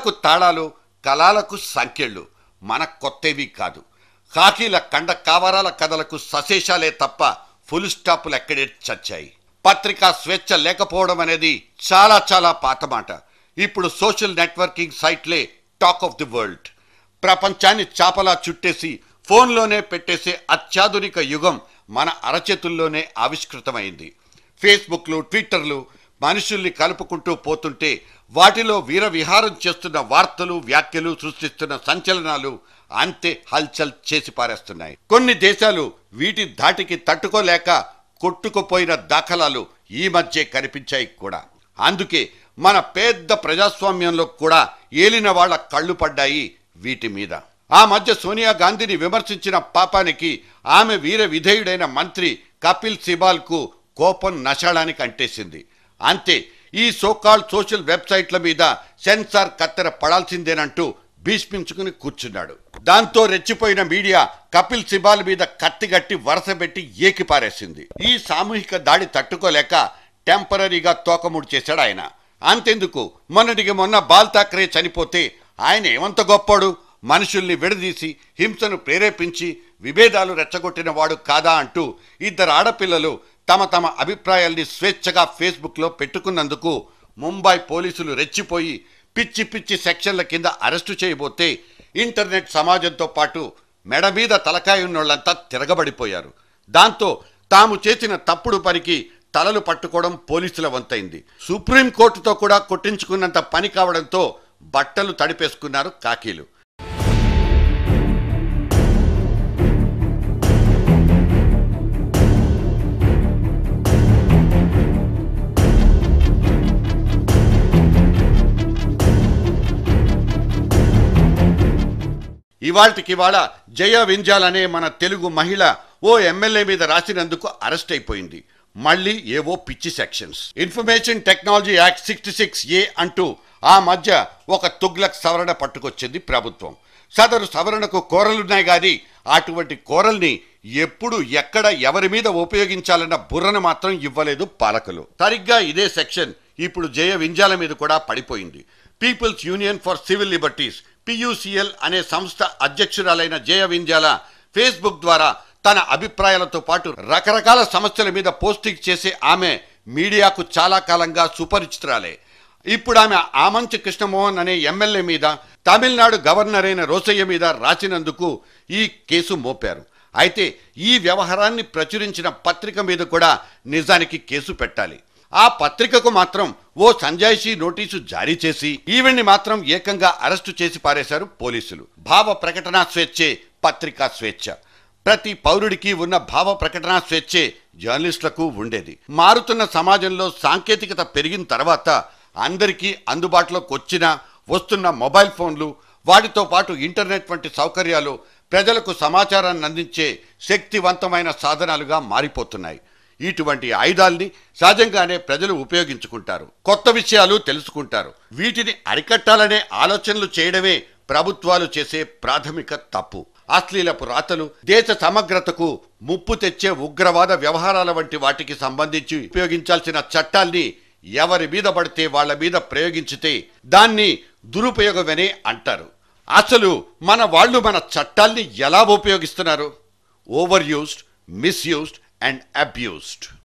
కళ్ళకు తాళాలు, కళాలకు సంఖ్యలు మన కొత్తవి కాదు. కాకీల కండ కావరాల కథలకు సశేషాలే తప్ప ఫుల్ స్టాపులు ఎక్కడే చచ్చాయి. పత్రికా స్వేచ్ఛ లేకపోవడం అనేది చాలా చాలా పాత మాట. ఇప్పుడు సోషల్ నెట్వర్కింగ్ సైట్లే టాక్ ఆఫ్ ది వరల్డ్. ప్రపంచాన్ని చాపలా చుట్టేసి ఫోన్లోనే పెట్టేసే అత్యాధునిక యుగం మన అరచేతుల్లోనే ఆవిష్కృతమైంది. ఫేస్బుక్లు, ట్విట్టర్లు మనుషుల్ని కలుపుకుంటూ పోతుంటే వాటిలో వీర విహారం చేస్తున్న వార్తలు, వ్యాఖ్యలు సృష్టిస్తున్న సంచలనాలు అంతే హల్చల్ చేసి పారేస్తున్నాయి. కొన్ని దేశాలు వీటి ధాటికి తట్టుకోలేక కొట్టుకుపోయిన దాఖలాలు ఈ మధ్య కనిపించాయి కూడా. అందుకే మన పెద్ద ప్రజాస్వామ్యంలో కూడా ఏలిన వాళ్ళ కళ్ళు పడ్డాయి వీటి మీద. ఆ మధ్య సోనియా గాంధీని విమర్శించిన పాపానికి ఆమె వీర విధేయుడైన మంత్రి కపిల్ సిబాల్కు కోపం నశాళానికి అంటేసింది. అంతే, ఈ సోకాల్ సోషల్ వెబ్సైట్ల మీద సెన్సార్ కత్తెర పడాల్సిందేనంటూ భీష్మించుకుని కూర్చున్నాడు. దాంతో రెచ్చిపోయిన మీడియా కపిల్ సిబాల్ మీద కత్తిగట్టి వరసబెట్టి ఏకిపారేసింది. ఈ సామూహిక దాడి తట్టుకోలేక టెంపరీగా తోకముడి చేశాడు ఆయన. అంతెందుకు, మొన్నటికి మొన్న బాల్ ఠాక్రే చనిపోతే ఆయన ఏమంత గొప్పోడు, మనుషుల్ని విడదీసి హింసను ప్రేరేపించి విభేదాలు రెచ్చగొట్టిన వాడు కాదా అంటూ ఇద్దరు ఆడపిల్లలు తమ తమ అభిప్రాయాల్ని స్వేచ్ఛగా ఫేస్బుక్లో పెట్టుకున్నందుకు ముంబై పోలీసులు రెచ్చిపోయి పిచ్చి పిచ్చి సెక్షన్ల కింద అరెస్టు చేయబోతే ఇంటర్నెట్ సమాజంతో పాటు మెడ మీద తలకాయ ఉన్నోళ్లంతా తిరగబడిపోయారు. దాంతో తాము చేసిన తప్పుడు పనికి తలలు పట్టుకోవడం పోలీసుల వంతైంది. సుప్రీంకోర్టుతో కూడా కొట్టించుకున్నంత పని కావడంతో బట్టలు తడిపేసుకున్నారు కాకీలు. ఇవాళ జయ వింజాల్ అనే మన తెలుగు మహిళ ఓ ఎమ్మెల్యే మీద రాసినందుకు అరెస్ట్ అయిపోయింది. మళ్ళీ ఏవో పిచ్చి sections. Information technology act 66A అంటూ ఆ మధ్య ఒక తుగ్లక్ సవరణ పట్టుకొచ్చింది ప్రభుత్వం. సదరు సవరణకు కోరలున్నాయి కానీ అటువంటి కోరల్ని ఎప్పుడు ఎక్కడ ఎవరి మీద ఉపయోగించాలన్న బుర్రను మాత్రం ఇవ్వలేదు పాలకులు. సరిగ్గా ఇదే సెక్షన్ ఇప్పుడు జయ వింజాల మీద కూడా పడిపోయింది. People's union for civil liberties PUCL అనే సంస్థ అధ్యక్షురాలైన జయ వింజాల ఫేస్బుక్ ద్వారా తన అభిప్రాయాలతో పాటు రకరకాల సమస్యల మీద పోస్టింగ్ చేసే ఆమె మీడియాకు చాలా కాలంగా సుపరిచితురాలే. ఇప్పుడు ఆమె ఆమంచి కృష్ణమోహన్ అనే ఎమ్మెల్యే మీద, తమిళనాడు గవర్నర్ అయిన రోసయ్య మీద రాసినందుకు ఈ కేసు మోపారు. అయితే ఈ వ్యవహారాన్ని ప్రచురించిన పత్రిక మీద కూడా నిజానికి కేసు పెట్టాలి. ఆ పత్రికకు మాత్రం ఓ సంజాయిషీ నోటీసు జారీ చేసి ఈవిడ్ని మాత్రం ఏకంగా అరెస్టు చేసి పారేశారు పోలీసులు. భావ ప్రకటనా స్వేచ్ఛే పత్రికా స్వేచ్ఛ. ప్రతి పౌరుడికి ఉన్న భావ ప్రకటనా స్వేచ్ఛే జర్నలిస్టులకు ఉండేది. మారుతున్న సమాజంలో సాంకేతికత పెరిగిన తర్వాత అందరికీ అందుబాటులోకి వస్తున్న మొబైల్ ఫోన్లు, వాటితో పాటు ఇంటర్నెట్ వంటి సౌకర్యాలు ప్రజలకు సమాచారాన్ని అందించే శక్తివంతమైన సాధనాలుగా మారిపోతున్నాయి. ఇటువంటి ఆయుధాల్ని సహజంగానే ప్రజలు ఉపయోగించుకుంటారు, కొత్త విషయాలు తెలుసుకుంటారు. వీటిని అరికట్టాలనే ఆలోచనలు చేయడమే ప్రభుత్వాలు చేసే ప్రాథమిక తప్పు. అశ్లీలపు రాతలు, దేశ సమగ్రతకు ముప్పు తెచ్చే ఉగ్రవాద వ్యవహారాల వంటి వాటికి సంబంధించి ఉపయోగించాల్సిన చట్టాల్ని ఎవరి మీద పడితే వాళ్ళ మీద ప్రయోగించితే దాన్ని దురుపయోగమనే అంటారు. అసలు మన వాళ్ళు మన చట్టాల్ని ఎలా ఉపయోగిస్తున్నారు? Over used, misused and abused.